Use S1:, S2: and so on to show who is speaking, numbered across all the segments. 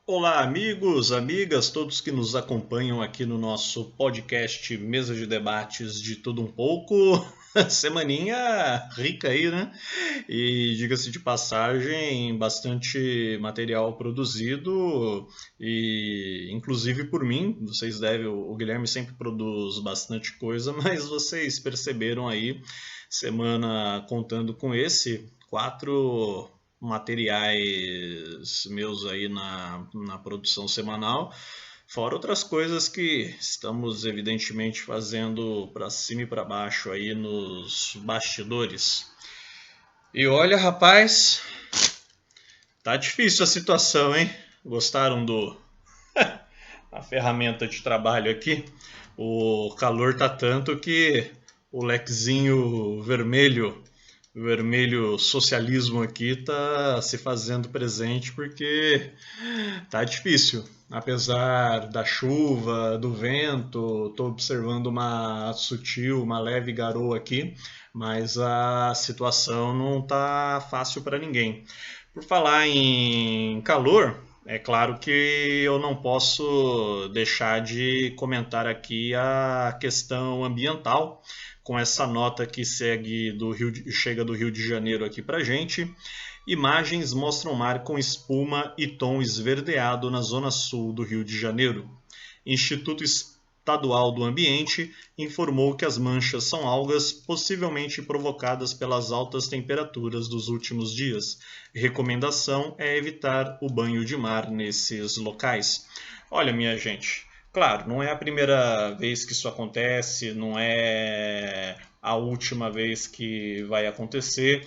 S1: Olá, amigos, amigas, todos que nos acompanham aqui no nosso podcast Mesa de Debates de Tudo Um Pouco. Semaninha rica aí, né? E diga-se de passagem, bastante material produzido e inclusive por mim, vocês devem, o Guilherme sempre produz bastante coisa, mas vocês perceberam aí, semana contando com esse, quatro materiais meus aí na produção semanal, fora outras coisas que estamos evidentemente fazendo para cima e para baixo aí nos bastidores. E olha, rapaz, tá difícil a situação, hein? Gostaram do a ferramenta de trabalho aqui? O calor tá tanto que o lequezinho vermelho socialismo aqui tá se fazendo presente porque tá difícil. Apesar da chuva, do vento, estou observando uma leve garoa aqui, mas a situação não tá fácil para ninguém. Por falar em calor, é claro que eu não posso deixar de comentar aqui a questão ambiental, com essa nota que chega do Rio de Janeiro aqui para gente. Imagens mostram mar com espuma e tom esverdeado na zona sul do Rio de Janeiro. Instituto Estadual do Ambiente informou que as manchas são algas possivelmente provocadas pelas altas temperaturas dos últimos dias. Recomendação é evitar o banho de mar nesses locais. Olha, minha gente, claro, não é a primeira vez que isso acontece, não é a última vez que vai acontecer.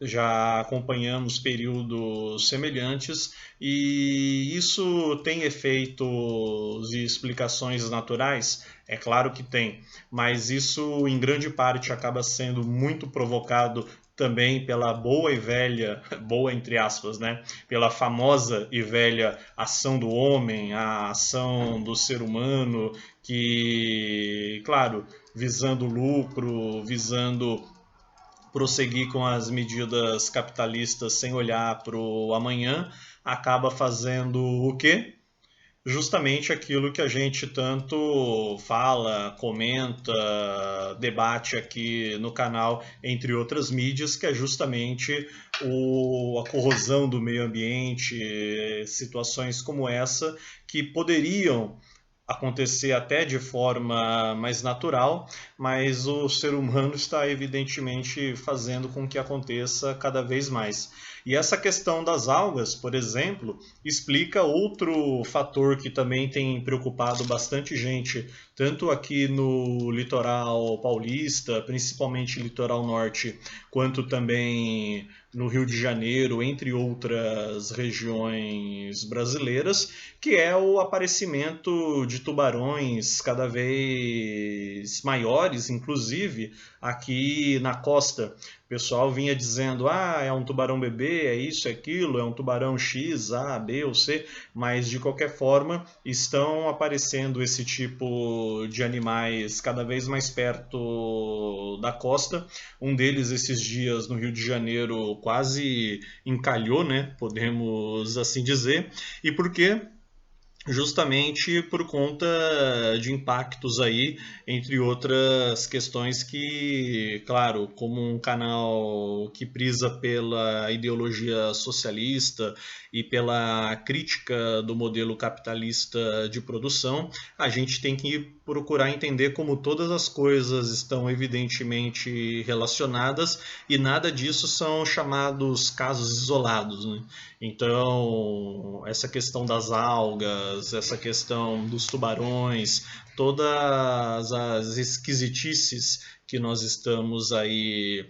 S1: Já acompanhamos períodos semelhantes e isso tem efeitos e explicações naturais? É claro que tem, mas isso em grande parte acaba sendo muito provocado também pela boa e velha, boa entre aspas, né? Pela famosa e velha ação do homem, a ação do ser humano, que, claro, visando lucro, visando prosseguir com as medidas capitalistas sem olhar para o amanhã, acaba fazendo o quê? Justamente aquilo que a gente tanto fala, comenta, debate aqui no canal, entre outras mídias, que é justamente a corrosão do meio ambiente, situações como essa que poderiam acontecer até de forma mais natural, mas o ser humano está evidentemente fazendo com que aconteça cada vez mais. E essa questão das algas, por exemplo, explica outro fator que também tem preocupado bastante gente, tanto aqui no litoral paulista, principalmente litoral norte, quanto também no Rio de Janeiro, entre outras regiões brasileiras, que é o aparecimento de tubarões cada vez maiores, inclusive aqui na costa. O pessoal vinha dizendo, é um tubarão bebê, é isso, é aquilo, é um tubarão X, A, B ou C, mas de qualquer forma estão aparecendo esse tipo de animais cada vez mais perto da costa. Um deles esses dias no Rio de Janeiro quase encalhou, né? Podemos assim dizer. E por quê? Justamente por conta de impactos aí, entre outras questões que, claro, como um canal que prisa pela ideologia socialista e pela crítica do modelo capitalista de produção, a gente tem que procurar entender como todas as coisas estão evidentemente relacionadas e nada disso são chamados casos isolados, né? Então, essa questão das algas, essa questão dos tubarões, todas as esquisitices que nós estamos aí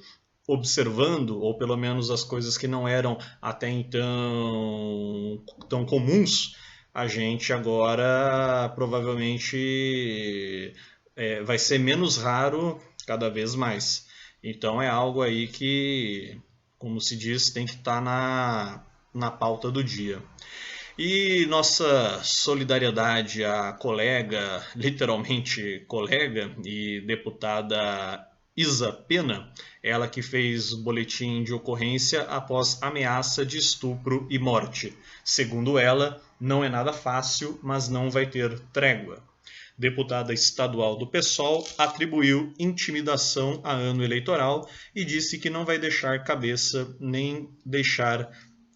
S1: observando, ou pelo menos as coisas que não eram até então tão comuns, a gente agora provavelmente vai ser menos raro cada vez mais. Então é algo aí que, como se diz, tem que estar na pauta do dia. E nossa solidariedade à colega, literalmente colega e deputada Isa Pena, ela que fez boletim de ocorrência após ameaça de estupro e morte. Segundo ela, Não é nada fácil, mas não vai ter trégua. Deputada estadual do PSOL atribuiu intimidação a ano eleitoral e disse que não vai deixar cabeça nem deixar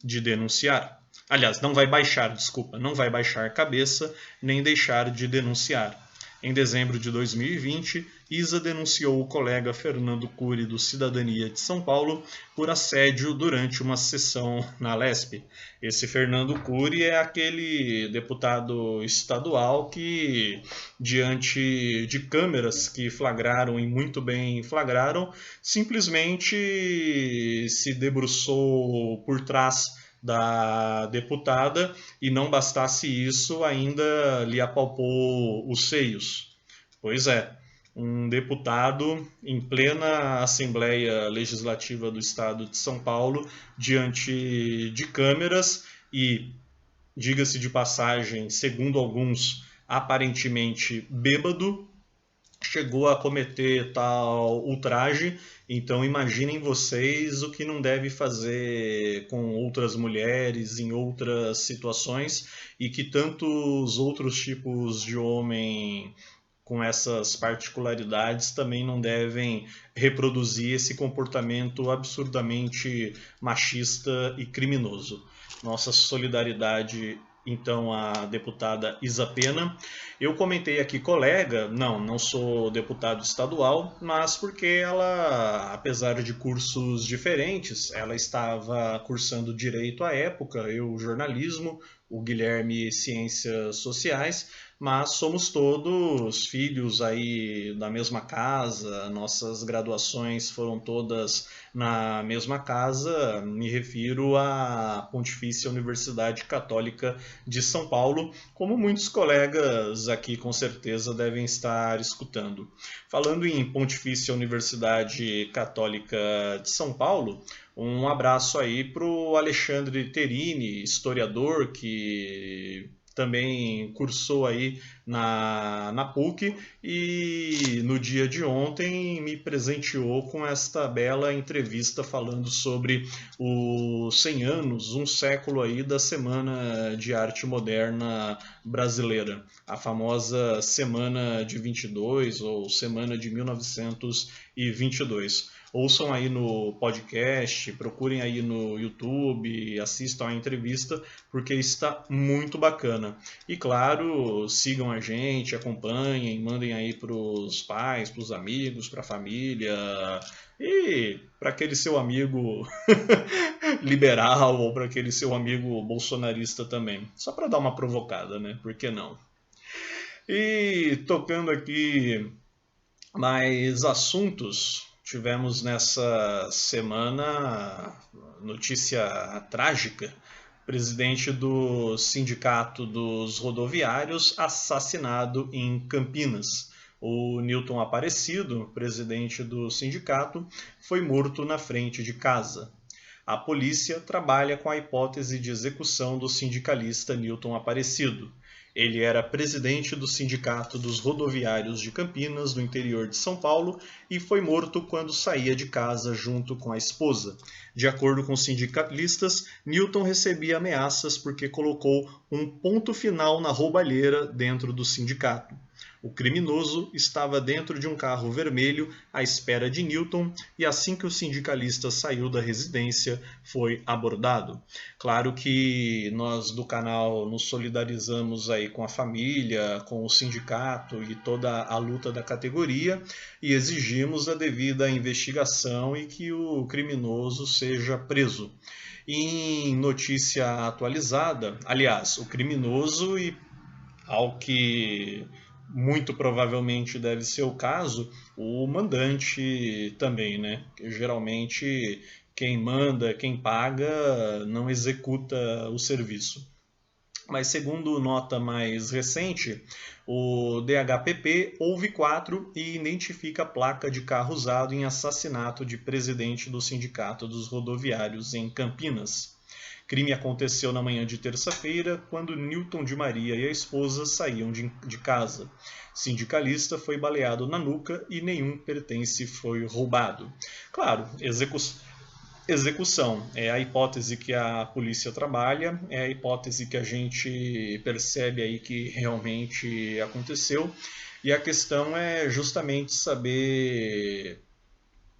S1: de denunciar. Aliás, não vai baixar, desculpa, não vai baixar cabeça nem deixar de denunciar. Em dezembro de 2020, Isa denunciou o colega Fernando Cury do Cidadania de São Paulo por assédio durante uma sessão na Lesp. Esse Fernando Cury é aquele deputado estadual que, diante de câmeras que flagraram e muito bem flagraram, simplesmente se debruçou por trás da deputada e não bastasse isso, ainda lhe apalpou os seios. Pois é, um deputado em plena Assembleia Legislativa do Estado de São Paulo, diante de câmeras e, diga-se de passagem, segundo alguns, aparentemente bêbado, chegou a cometer tal ultraje. Então imaginem vocês o que não deve fazer com outras mulheres em outras situações e que tantos outros tipos de homem com essas particularidades também não devem reproduzir esse comportamento absurdamente machista e criminoso. Nossa solidariedade então a deputada Isa Pena. Eu comentei aqui colega, não sou deputado estadual, mas porque ela, apesar de cursos diferentes, ela estava cursando direito à época, eu jornalismo, o Guilherme ciências sociais, mas somos todos filhos aí da mesma casa, nossas graduações foram todas na mesma casa, me refiro à Pontifícia Universidade Católica de São Paulo, como muitos colegas aqui com certeza devem estar escutando. Falando em Pontifícia Universidade Católica de São Paulo, um abraço aí para o Alexandre Terini, historiador que também cursou aí na PUC e no dia de ontem me presenteou com esta bela entrevista falando sobre os 100 anos, um século aí da Semana de Arte Moderna Brasileira, a famosa Semana de 22 ou Semana de 1922. Ouçam aí no podcast, procurem aí no YouTube, assistam a entrevista, porque está muito bacana. E claro, sigam a gente, acompanhem, mandem aí para os pais, para os amigos, para a família e para aquele seu amigo liberal ou para aquele seu amigo bolsonarista também. Só para dar uma provocada, né? Por que não? E tocando aqui mais assuntos, tivemos nessa semana notícia trágica. Presidente do Sindicato dos Rodoviários assassinado em Campinas. O Newton Aparecido, presidente do sindicato, foi morto na frente de casa. A polícia trabalha com a hipótese de execução do sindicalista Newton Aparecido. Ele era presidente do Sindicato dos Rodoviários de Campinas, do interior de São Paulo, e foi morto quando saía de casa junto com a esposa. De acordo com sindicalistas, Newton recebia ameaças porque colocou um ponto final na roubalheira dentro do sindicato. O criminoso estava dentro de um carro vermelho à espera de Newton e assim que o sindicalista saiu da residência foi abordado. Claro que nós do canal nos solidarizamos aí com a família, com o sindicato e toda a luta da categoria e exigimos a devida investigação e que o criminoso seja preso. Em notícia atualizada, aliás, o criminoso e ao que muito provavelmente deve ser o caso, o mandante também, né? Geralmente quem manda, quem paga, não executa o serviço. Mas segundo nota mais recente, o DHPP ouve 4 e identifica a placa de carro usado em assassinato de presidente do Sindicato dos Rodoviários em Campinas. Crime aconteceu na manhã de terça-feira, quando Newton de Maria e a esposa saíam de casa. Sindicalista foi baleado na nuca e nenhum pertence foi roubado. Claro, execução. É a hipótese que a polícia trabalha, é a hipótese que a gente percebe aí que realmente aconteceu. E a questão é justamente saber,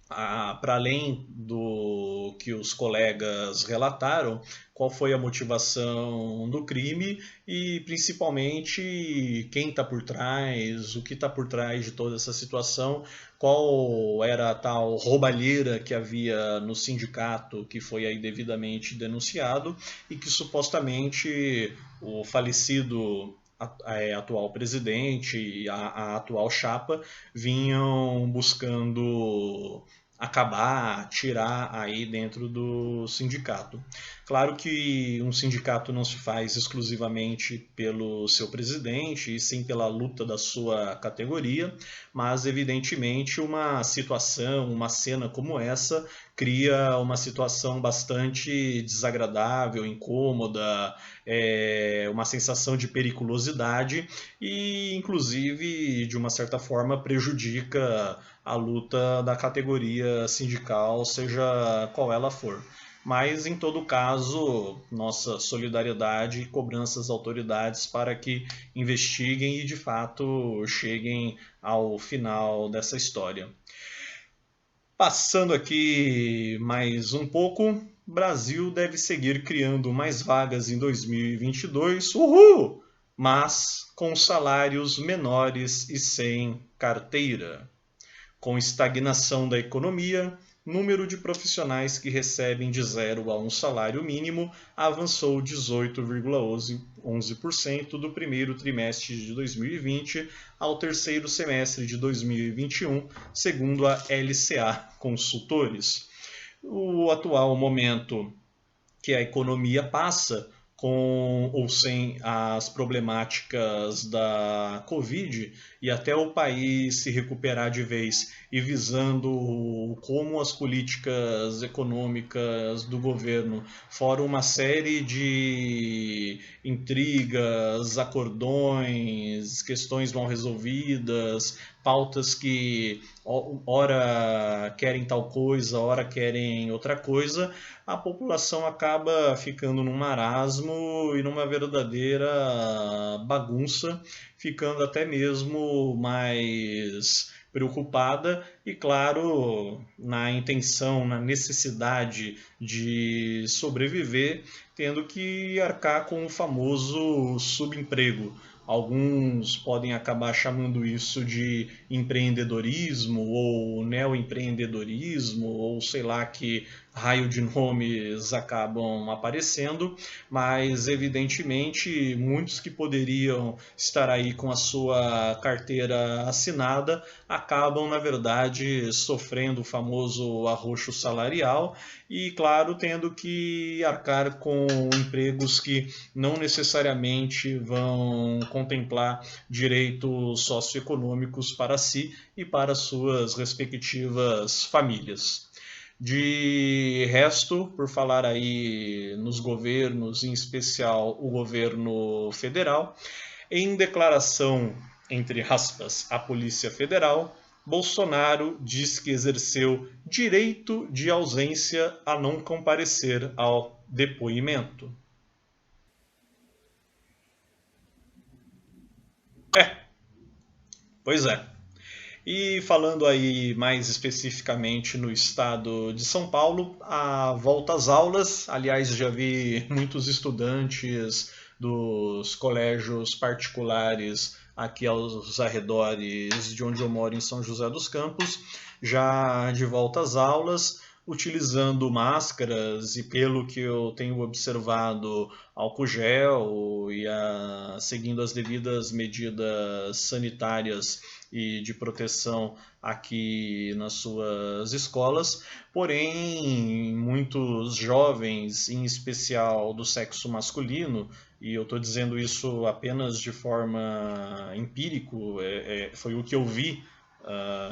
S1: para além do que os colegas relataram, qual foi a motivação do crime e principalmente quem está por trás, o que está por trás de toda essa situação, qual era a tal roubalheira que havia no sindicato que foi aí devidamente denunciado e que supostamente o falecido atual presidente e a atual chapa vinham buscando acabar, tirar aí dentro do sindicato. Claro que um sindicato não se faz exclusivamente pelo seu presidente, e sim pela luta da sua categoria, mas evidentemente uma situação, uma cena como essa cria uma situação bastante desagradável, incômoda, uma sensação de periculosidade e, inclusive, de uma certa forma, prejudica a luta da categoria sindical, seja qual ela for. Mas, em todo caso, nossa solidariedade e cobrança às autoridades para que investiguem e, de fato, cheguem ao final dessa história. Passando aqui mais um pouco, Brasil deve seguir criando mais vagas em 2022, uhul! Mas com salários menores e sem carteira. Com estagnação da economia, número de profissionais que recebem de 0 a 1 salário mínimo avançou 18,11% do primeiro trimestre de 2020 ao terceiro semestre de 2021, segundo a LCA Consultores. O atual momento que a economia passa, com ou sem as problemáticas da Covid, e até o país se recuperar de vez e visando como as políticas econômicas do governo, fora uma série de intrigas, acordões, questões mal resolvidas, pautas que ora querem tal coisa, ora querem outra coisa, a população acaba ficando num marasmo e numa verdadeira bagunça, ficando até mesmo mais preocupada e, claro, na intenção, na necessidade de sobreviver, tendo que arcar com o famoso subemprego. Alguns podem acabar chamando isso de empreendedorismo ou neoempreendedorismo, ou sei lá que raio de nomes acabam aparecendo, mas evidentemente muitos que poderiam estar aí com a sua carteira assinada acabam, na verdade, sofrendo o famoso arroxo salarial e, claro, tendo que arcar com empregos que não necessariamente vão contemplar direitos socioeconômicos para si e para suas respectivas famílias. De resto, por falar aí nos governos, em especial o governo federal, em declaração, entre aspas, à Polícia Federal, Bolsonaro diz que exerceu direito de ausência a não comparecer ao depoimento. Pois é. E falando aí mais especificamente no estado de São Paulo, a volta às aulas, aliás, já vi muitos estudantes dos colégios particulares aqui aos arredores de onde eu moro, em São José dos Campos, já de volta às aulas, utilizando máscaras e, pelo que eu tenho observado, álcool gel e seguindo as devidas medidas sanitárias e de proteção aqui nas suas escolas, porém muitos jovens, em especial do sexo masculino, e eu estou dizendo isso apenas de forma empírico, foi o que eu vi.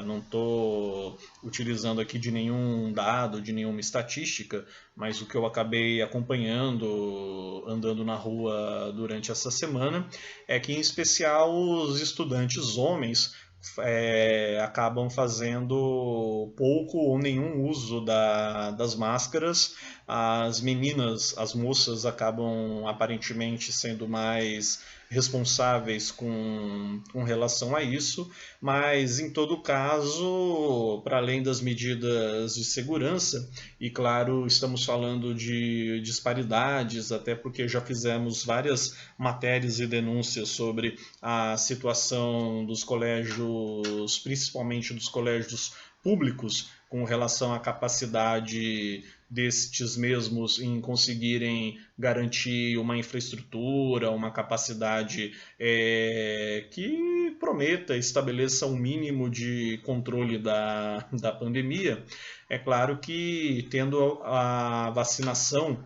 S1: Não estou utilizando aqui de nenhum dado, de nenhuma estatística, mas o que eu acabei acompanhando, andando na rua durante essa semana, é que, em especial, os estudantes homens acabam fazendo pouco ou nenhum uso das máscaras. As meninas, as moças, acabam aparentemente sendo mais responsáveis com relação a isso, mas em todo caso, para além das medidas de segurança, e claro, estamos falando de disparidades, até porque já fizemos várias matérias e denúncias sobre a situação dos colégios, principalmente dos colégios públicos, com relação à capacidade destes mesmos em conseguirem garantir uma infraestrutura, uma capacidade que prometa, estabeleça um mínimo de controle da pandemia. É claro que tendo a vacinação,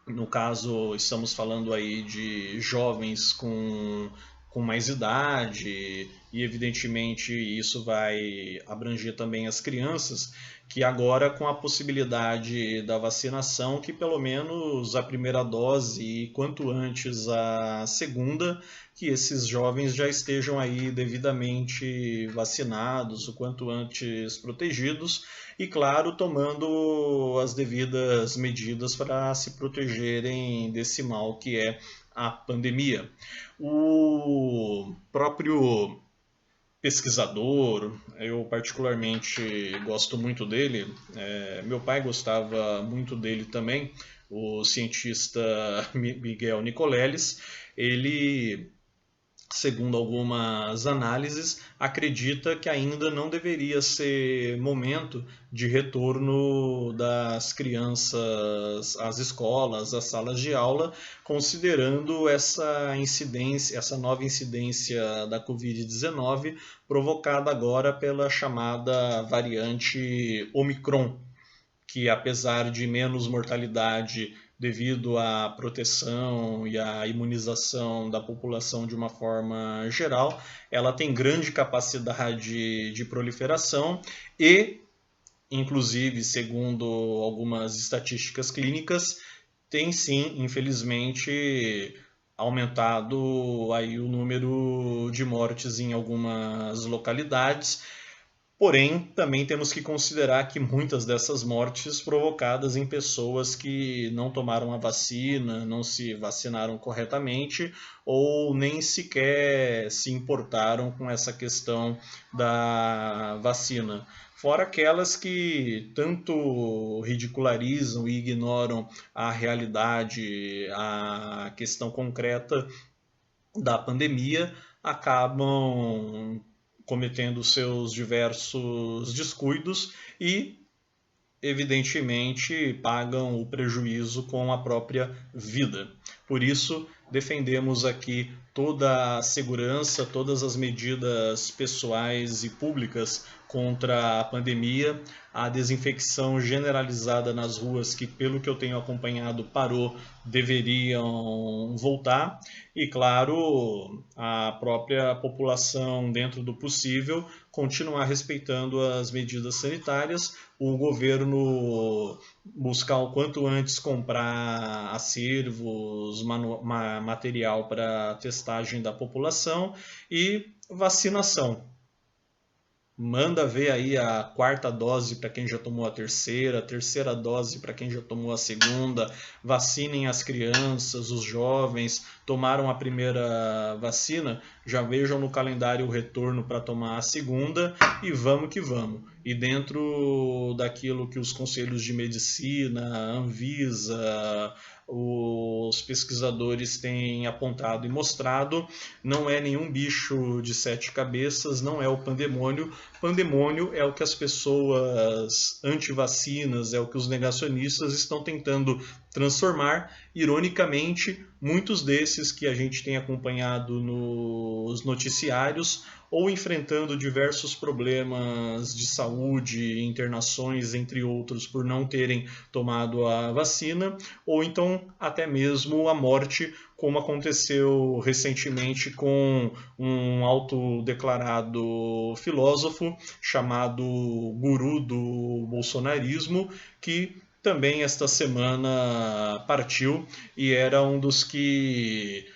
S1: no caso, estamos falando aí de jovens com mais idade, e evidentemente isso vai abranger também as crianças, que agora com a possibilidade da vacinação, que pelo menos a primeira dose e quanto antes a segunda, que esses jovens já estejam aí devidamente vacinados, o quanto antes protegidos, e claro, tomando as devidas medidas para se protegerem desse mal que é a pandemia. O próprio pesquisador, eu particularmente gosto muito dele, meu pai gostava muito dele também, o cientista Miguel Nicoleles. Ele, segundo algumas análises, acredita que ainda não deveria ser momento de retorno das crianças às escolas, às salas de aula, considerando essa incidência, essa nova incidência da Covid-19 provocada agora pela chamada variante Omicron, que apesar de menos mortalidade devido à proteção e à imunização da população de uma forma geral, ela tem grande capacidade de proliferação e, inclusive, segundo algumas estatísticas clínicas, tem sim, infelizmente, aumentado aí o número de mortes em algumas localidades. Porém, também temos que considerar que muitas dessas mortes provocadas em pessoas que não tomaram a vacina, não se vacinaram corretamente ou nem sequer se importaram com essa questão da vacina. Fora aquelas que tanto ridicularizam e ignoram a realidade, a questão concreta da pandemia, acabam cometendo seus diversos descuidos e, evidentemente, pagam o prejuízo com a própria vida. Por isso, defendemos aqui toda a segurança, todas as medidas pessoais e públicas contra a pandemia, a desinfecção generalizada nas ruas, que pelo que eu tenho acompanhado parou, deveriam voltar, e claro, a própria população, dentro do possível, continuar respeitando as medidas sanitárias, o governo buscar o quanto antes comprar acervos, material para testagem da população e vacinação. Manda ver aí a quarta dose para quem já tomou a terceira dose para quem já tomou a segunda, vacinem as crianças, os jovens, tomaram a primeira vacina, já vejam no calendário o retorno para tomar a segunda e vamos que vamos. E dentro daquilo que os conselhos de medicina, Anvisa, os pesquisadores têm apontado e mostrado, não é nenhum bicho de sete cabeças, não é o pandemônio. Pandemônio é o que as pessoas anti-vacinas, é o que os negacionistas estão tentando transformar. Ironicamente, muitos desses que a gente tem acompanhado nos noticiários ou enfrentando diversos problemas de saúde, internações, entre outros, por não terem tomado a vacina, ou então até mesmo a morte, como aconteceu recentemente com um autodeclarado filósofo chamado Guru do Bolsonarismo, que também esta semana partiu e era um dos que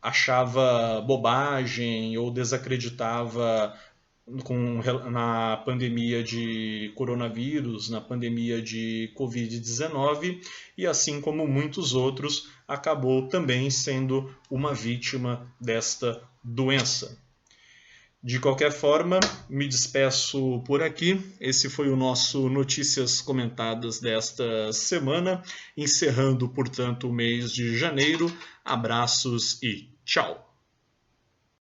S1: achava bobagem ou desacreditava na pandemia de coronavírus, na pandemia de Covid-19, e assim como muitos outros, acabou também sendo uma vítima desta doença. De qualquer forma, me despeço por aqui. Esse foi o nosso Notícias Comentadas desta semana, encerrando, portanto, o mês de janeiro. Abraços e tchau!